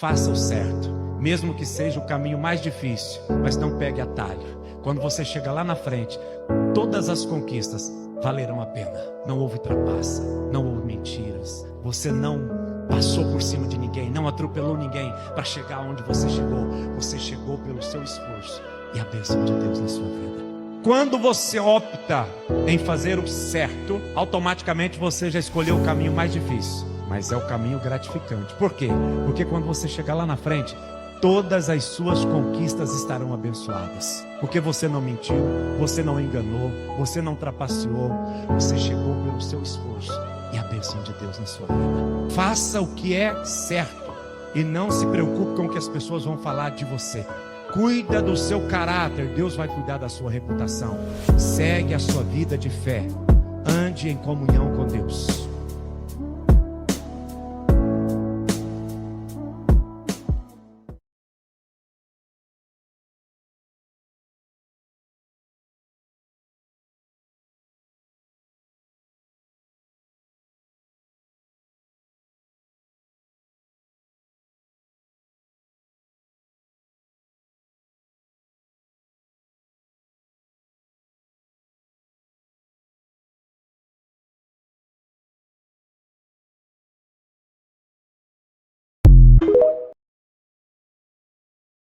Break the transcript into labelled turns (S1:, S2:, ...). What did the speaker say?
S1: Faça o certo, mesmo que seja o caminho mais difícil, mas não pegue atalho. Quando você chega lá na frente, todas as conquistas valerão a pena. Não houve trapaça, não houve mentiras. Você não passou por cima de ninguém, não atropelou ninguém para chegar onde você chegou. Você chegou pelo seu esforço e a bênção de Deus na sua vida. Quando você opta em fazer o certo, automaticamente você já escolheu o caminho mais difícil, mas é o caminho gratificante. Por quê? Porque quando você chegar lá na frente, todas as suas conquistas estarão abençoadas. Porque você não mentiu, você não enganou, você não trapaceou, você chegou pelo seu esforço e a bênção de Deus na sua vida. Faça o que é certo e não se preocupe com o que as pessoas vão falar de você. Cuida do seu caráter, Deus vai cuidar da sua reputação. Segue a sua vida de fé, ande em comunhão com Deus.